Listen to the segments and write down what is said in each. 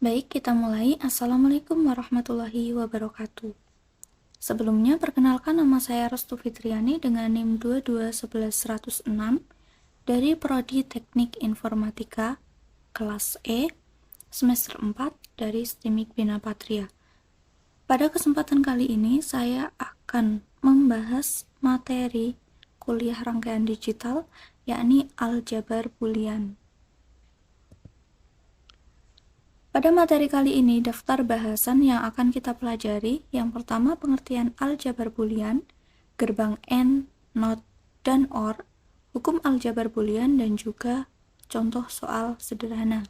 Baik, kita mulai. Assalamualaikum warahmatullahi wabarakatuh. Sebelumnya, perkenalkan nama saya Restu Fitriani dengan NIM 2211106 dari Prodi Teknik Informatika kelas E semester 4 dari STIMIK Bina Patria. Pada kesempatan kali ini, saya akan membahas materi kuliah rangkaian digital, yakni Aljabar Boolean. Pada materi kali ini, daftar bahasan yang akan kita pelajari, yang pertama pengertian aljabar boolean, gerbang AND, NOT, dan OR, hukum aljabar boolean, dan juga contoh soal sederhana.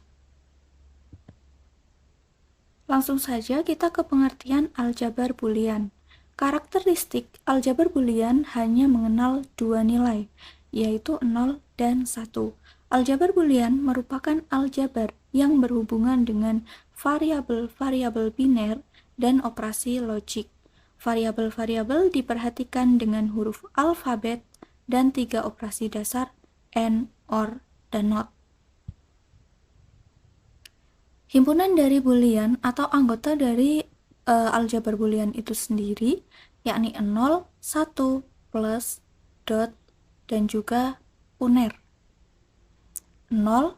Langsung saja kita ke pengertian aljabar boolean. Karakteristik aljabar boolean hanya mengenal dua nilai, yaitu 0 dan 1. Aljabar boolean merupakan aljabar yang berhubungan dengan variabel-variabel biner dan operasi logik. Variabel-variabel diperhatikan dengan huruf alfabet dan 3 operasi dasar AND, OR, dan NOT. Himpunan dari boolean atau anggota dari aljabar boolean itu sendiri, yakni 0, 1, plus, dot, dan juga uner. 0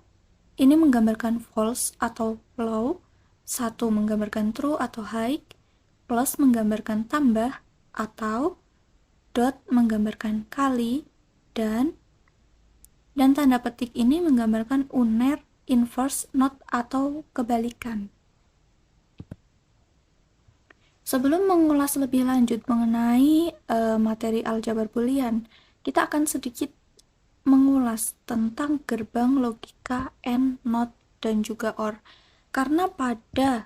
ini menggambarkan false atau low, 1 menggambarkan true atau high, plus menggambarkan tambah, atau dot menggambarkan kali, dan tanda petik ini menggambarkan uner, inverse, not, atau kebalikan. Sebelum mengulas lebih lanjut mengenai materi aljabar boolean, kita akan sedikit mengulas tentang gerbang logika AND, NOT, dan juga OR. Karena pada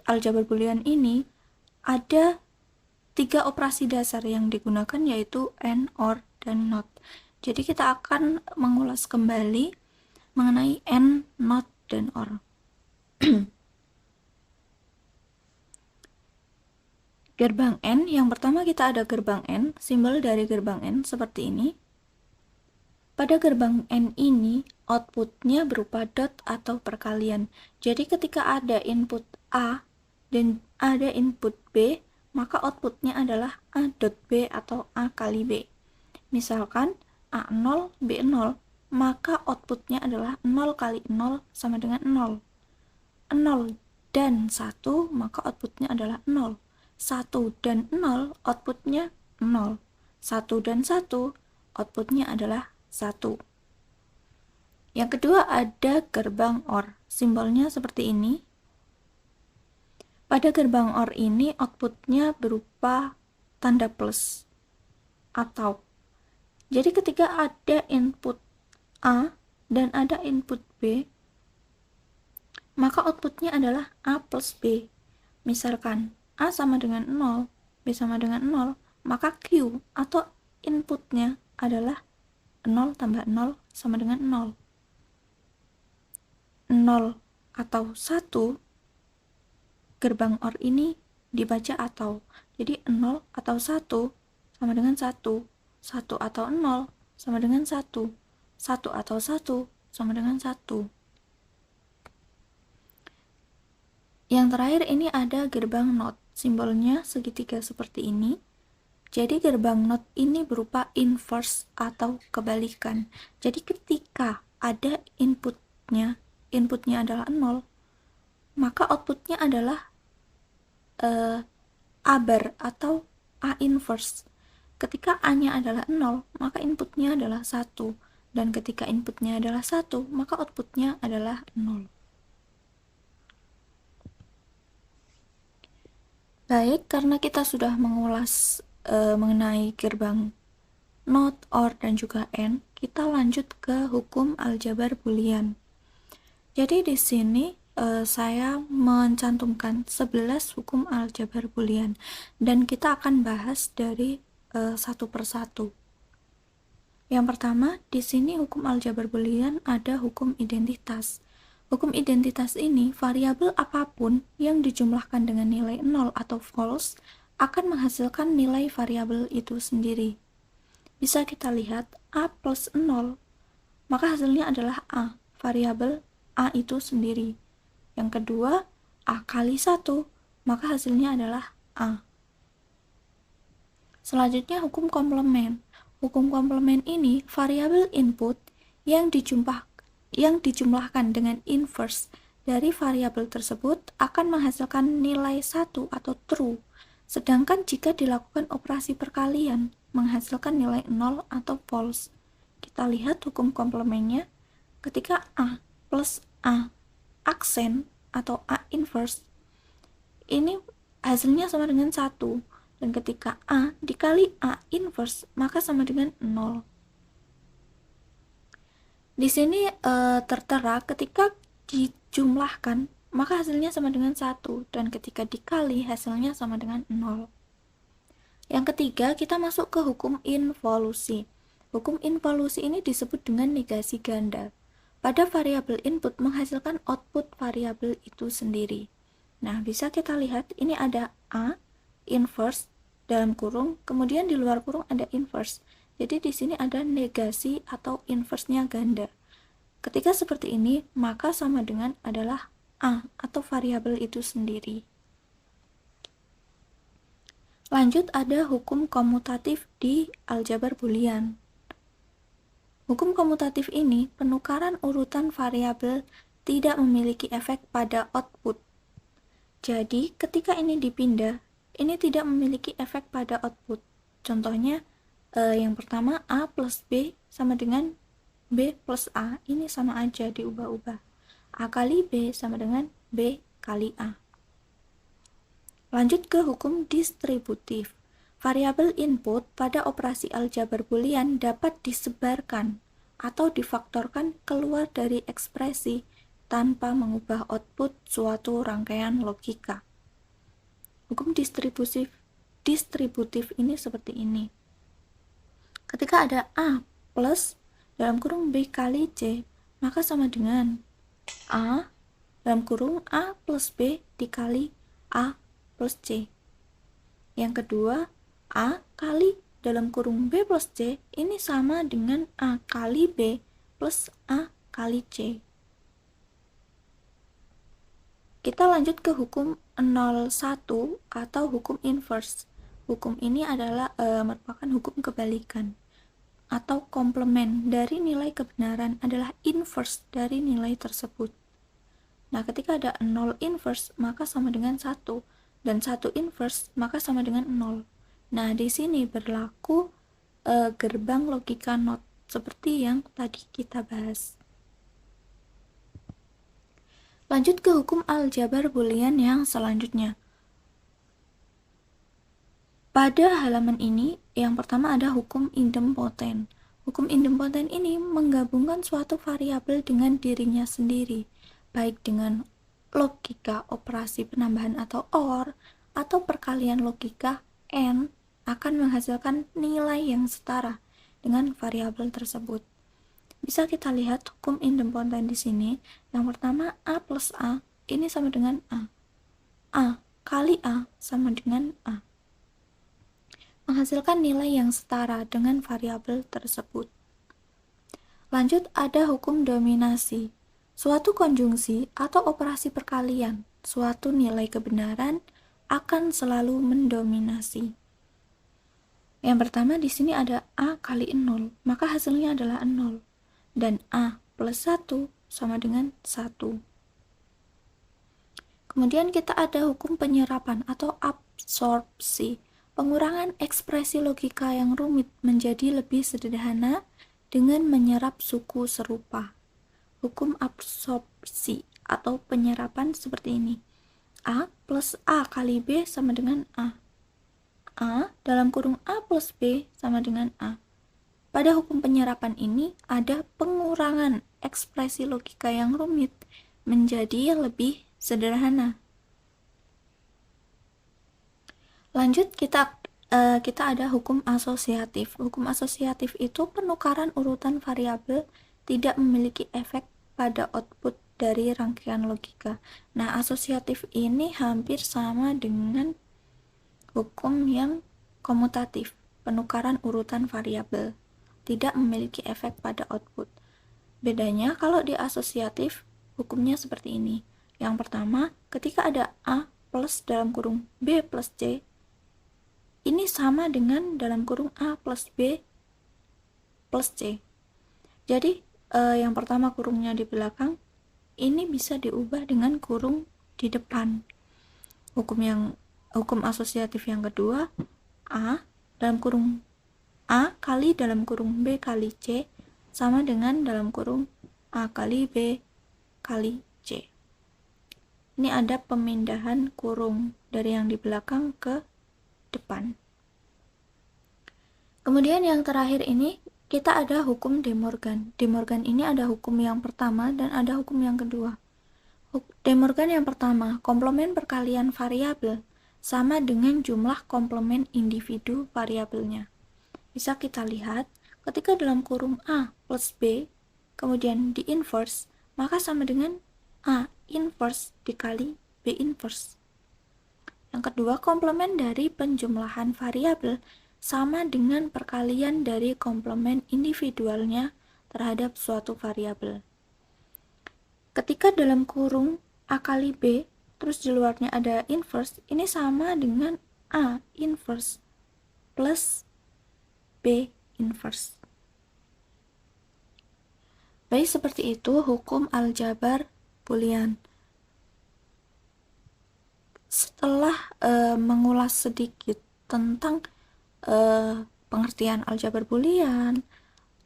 aljabar boolean ini ada 3 operasi dasar yang digunakan, yaitu AND, OR, dan NOT. Jadi kita akan mengulas kembali mengenai AND, NOT, dan OR. Gerbang AND, yang pertama kita ada gerbang AND, simbol dari gerbang AND seperti ini. Pada gerbang AND ini, outputnya berupa dot atau perkalian. Jadi ketika ada input A dan ada input B, maka outputnya adalah A dot B atau A kali B. Misalkan A0, B0, maka outputnya adalah 0 kali 0 sama dengan 0. 0 dan 1, maka outputnya adalah 0. 1 dan 0, outputnya 0. 1 dan 1, outputnya adalah 1. Yang kedua ada gerbang OR. Simbolnya seperti ini. Pada gerbang OR ini, outputnya berupa tanda plus atau. Jadi ketika ada input A dan ada input B, maka outputnya adalah A plus B. Misalkan A sama dengan 0, B sama dengan 0, maka Q atau inputnya adalah 0 tambah 0 sama dengan 0. 0 atau 1, gerbang OR ini dibaca atau. Jadi 0 atau 1 sama dengan 1. 1 atau 0 sama dengan 1. 1 atau 1 sama dengan 1. Yang terakhir ini ada gerbang NOT. Simbolnya segitiga seperti ini. Jadi gerbang NOT ini berupa inverse atau kebalikan. Jadi ketika ada inputnya adalah 0, maka outputnya adalah A bar atau A inverse. Ketika A-nya adalah 0, maka inputnya adalah 1. Dan ketika inputnya adalah 1, maka outputnya adalah 0. Baik, karena kita sudah mengulas mengenai gerbang NOT, OR, dan juga AND, kita lanjut ke hukum aljabar boolean. Jadi di sini saya mencantumkan 11 hukum aljabar boolean, dan kita akan bahas dari satu persatu. Yang pertama, di sini hukum aljabar boolean ada hukum identitas. Hukum identitas ini, variabel apapun yang dijumlahkan dengan nilai 0 atau false akan menghasilkan nilai variabel itu sendiri. Bisa kita lihat A plus 0, maka hasilnya adalah A, variabel A itu sendiri. Yang kedua, A kali 1, maka hasilnya adalah A. Selanjutnya hukum komplement. Hukum komplement ini variabel input yang dijumlahkan dengan inverse dari variabel tersebut akan menghasilkan nilai 1 atau true. Sedangkan jika dilakukan operasi perkalian, menghasilkan nilai 0 atau false. Kita lihat hukum komplementnya. Ketika A plus A aksen atau A inverse, ini hasilnya sama dengan 1. Dan ketika A dikali A inverse, maka sama dengan 0. Di sini tertera ketika dijumlahkan, maka hasilnya sama dengan 1. Dan ketika dikali, hasilnya sama dengan 0. Yang ketiga, kita masuk ke hukum involusi. Hukum involusi ini disebut dengan negasi ganda. Pada variabel input menghasilkan output variabel itu sendiri. Nah, bisa kita lihat, ini ada A inverse dalam kurung, kemudian di luar kurung ada inverse. Jadi di sini ada negasi atau inverse-nya ganda. Ketika seperti ini, maka sama dengan adalah A atau variabel itu sendiri. Lanjut, ada hukum komutatif di aljabar Boolean. Hukum komutatif ini, penukaran urutan variabel tidak memiliki efek pada output. Jadi, ketika ini dipindah, ini tidak memiliki efek pada output. Contohnya, yang pertama A plus B sama dengan B plus A. Ini sama aja, diubah-ubah. A kali B sama dengan B kali A. Lanjut ke hukum distributif. Variabel input pada operasi aljabar Boolean dapat disebarkan atau difaktorkan keluar dari ekspresi tanpa mengubah output suatu rangkaian logika. Hukum distributif ini seperti ini. Ketika ada A plus dalam kurung B kali C, maka sama dengan A dalam kurung A plus B dikali A plus C. Yang kedua, A kali dalam kurung B plus C ini sama dengan A kali B plus A kali C. Kita lanjut ke hukum 01 atau hukum inverse. Hukum ini adalah merupakan hukum kebalikan atau komplement dari nilai kebenaran adalah inverse dari nilai tersebut. Nah, ketika ada 0 inverse maka sama dengan 1 dan 1 inverse maka sama dengan 0. Nah, di sini berlaku gerbang logika NOT seperti yang tadi kita bahas. Lanjut ke hukum aljabar Boolean yang selanjutnya. Pada halaman ini, yang pertama ada hukum idempotent. Hukum idempotent ini menggabungkan suatu variabel dengan dirinya sendiri, baik dengan logika operasi penambahan atau OR, atau perkalian logika AND akan menghasilkan nilai yang setara dengan variabel tersebut. Bisa kita lihat hukum idempotent di sini. Yang pertama A plus A ini sama dengan A. A kali A sama dengan A. Menghasilkan nilai yang setara dengan variabel tersebut. Lanjut, ada hukum dominasi. Suatu konjungsi atau operasi perkalian, suatu nilai kebenaran akan selalu mendominasi. Yang pertama di sini ada A kali 0, maka hasilnya adalah 0. Dan A plus 1 sama dengan 1. Kemudian kita ada hukum penyerapan atau absorpsi. Pengurangan ekspresi logika yang rumit menjadi lebih sederhana dengan menyerap suku serupa. Hukum absorpsi atau penyerapan seperti ini. A plus A kali B sama dengan A. A dalam kurung A plus B sama dengan A. Pada hukum penyerapan ini ada pengurangan ekspresi logika yang rumit menjadi lebih sederhana. Lanjut, kita ada hukum asosiatif. Hukum asosiatif itu penukaran urutan variabel tidak memiliki efek pada output dari rangkaian logika. Nah, asosiatif ini hampir sama dengan hukum yang komutatif, penukaran urutan variabel tidak memiliki efek pada output. Bedanya kalau di asosiatif hukumnya seperti ini. Yang pertama, ketika ada A plus dalam kurung B plus C, ini sama dengan dalam kurung A plus B plus C. Jadi, yang pertama kurungnya di belakang, ini bisa diubah dengan kurung di depan. Hukum asosiatif yang kedua, A dalam kurung A kali dalam kurung B kali C sama dengan dalam kurung A kali B kali C. Ini ada pemindahan kurung dari yang di belakang ke depan. Kemudian yang terakhir ini kita ada hukum De Morgan. De Morgan ini ada hukum yang pertama dan ada hukum yang kedua. De Morgan yang pertama, komplement perkalian variabel sama dengan jumlah komplement individu variabelnya. Bisa kita lihat, ketika dalam kurung A plus B, kemudian di inverse, maka sama dengan A inverse dikali B inverse. Yang kedua, komplement dari penjumlahan variabel sama dengan perkalian dari komplement individualnya terhadap suatu variabel. Ketika dalam kurung A kali B, terus di luarnya ada inverse, ini sama dengan A inverse plus B inverse. Baik, seperti itu hukum aljabar Boolean. Setelah mengulas sedikit tentang pengertian aljabar Boolean,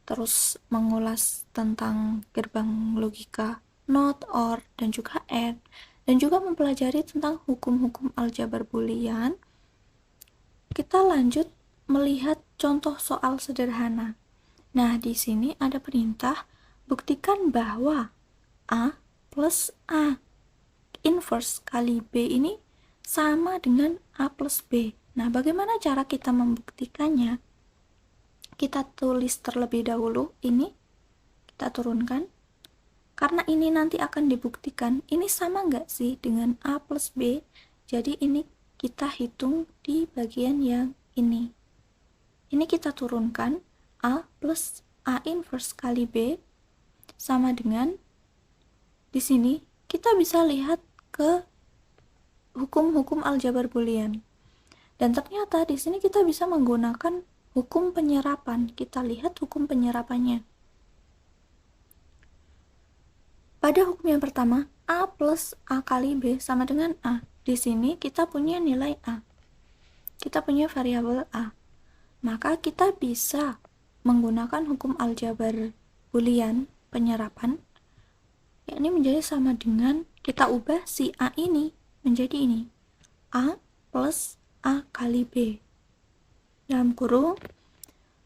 terus mengulas tentang gerbang logika not, or, dan juga and, dan juga mempelajari tentang hukum-hukum aljabar Boolean, kita lanjut melihat contoh soal sederhana. Nah, di sini ada perintah, buktikan bahwa A plus A inverse kali B ini sama dengan A plus B. Nah, bagaimana cara kita membuktikannya? Kita tulis terlebih dahulu ini, kita turunkan. Karena ini nanti akan dibuktikan, ini sama nggak sih dengan A plus B? Jadi ini kita hitung di bagian yang ini. Ini kita turunkan, A plus A inverse kali B sama dengan, di sini kita bisa lihat ke hukum-hukum aljabar Boolean. Dan ternyata di sini kita bisa menggunakan hukum penyerapan. Kita lihat hukum penyerapannya. Pada hukum yang pertama, A plus A kali B sama dengan A. Di sini kita punya nilai A. Kita punya variabel A. Maka kita bisa menggunakan hukum aljabar Boolean penyerapan, yakni menjadi sama dengan kita ubah si A ini menjadi ini. A plus A kali B. Dalam kurung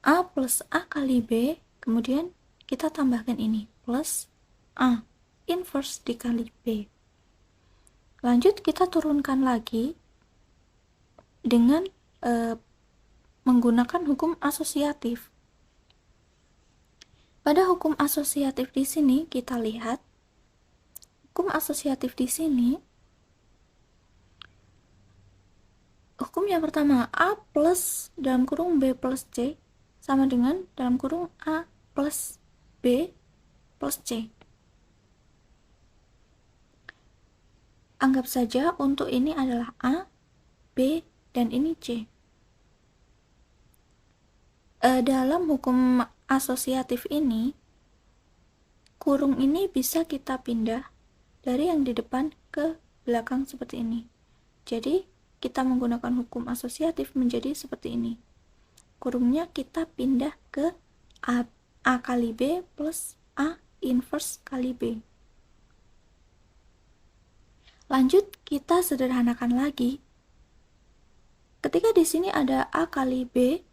A plus A kali B, kemudian kita tambahkan ini plus A inverse dikali B. Lanjut kita turunkan lagi dengan menggunakan hukum asosiatif. Pada hukum asosiatif di sini kita lihat hukum asosiatif di sini. Hukum yang pertama, A plus dalam kurung B plus C sama dengan dalam kurung A plus B plus C. Anggap saja untuk ini adalah A, B, dan ini C. Dalam hukum asosiatif ini, kurung ini bisa kita pindah dari yang di depan ke belakang seperti ini. Jadi, kita menggunakan hukum asosiatif menjadi seperti ini. Kurungnya kita pindah ke A kali B plus A inverse kali B. Lanjut, kita sederhanakan lagi. Ketika di sini ada A kali B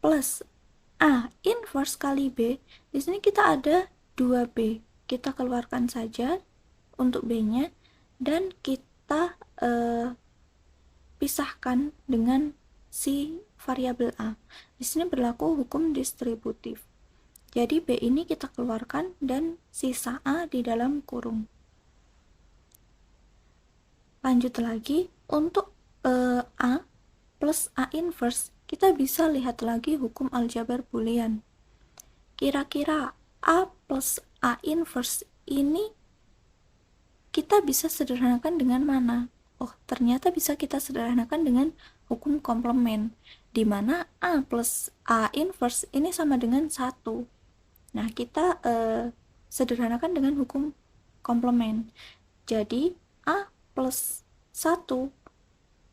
plus A inverse kali B, di sini kita ada 2B. Kita keluarkan saja untuk B-nya dan kita pisahkan dengan si variabel A. Di sini berlaku hukum distributif. Jadi B ini kita keluarkan dan sisa A di dalam kurung. Lanjut lagi, untuk A plus A inverse, kita bisa lihat lagi hukum aljabar Boolean. Kira-kira A plus A inverse ini kita bisa sederhanakan dengan mana? Oh, ternyata bisa kita sederhanakan dengan hukum komplement, di mana A plus A inverse ini sama dengan 1. Nah, kita sederhanakan dengan hukum komplement. Jadi, A plus 1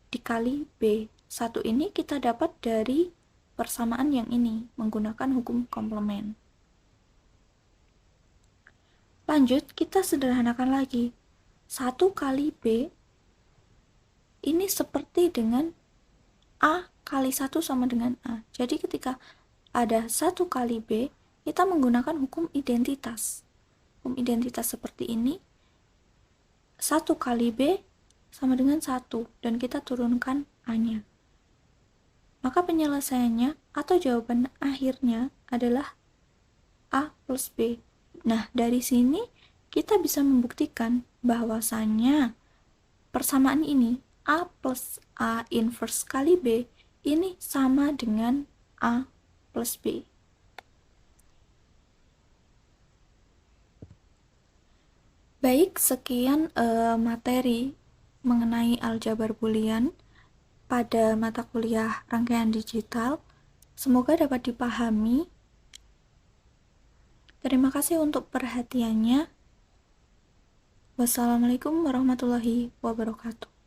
dikali B. 1 ini kita dapat dari persamaan yang ini, menggunakan hukum komplement. Lanjut, kita sederhanakan lagi. 1 kali B ini seperti dengan A kali 1 sama dengan A. Jadi ketika ada 1 kali B, kita menggunakan hukum identitas. Hukum identitas seperti ini. 1 kali B sama dengan 1, dan kita turunkan A-nya. Maka penyelesaiannya atau jawaban akhirnya adalah A plus B. Nah, dari sini kita bisa membuktikan bahwasannya persamaan ini A plus A inverse kali B ini sama dengan A plus B. Baik, sekian materi mengenai aljabar boolean pada mata kuliah rangkaian digital. Semoga dapat dipahami. Terima kasih untuk perhatiannya. Wassalamualaikum warahmatullahi wabarakatuh.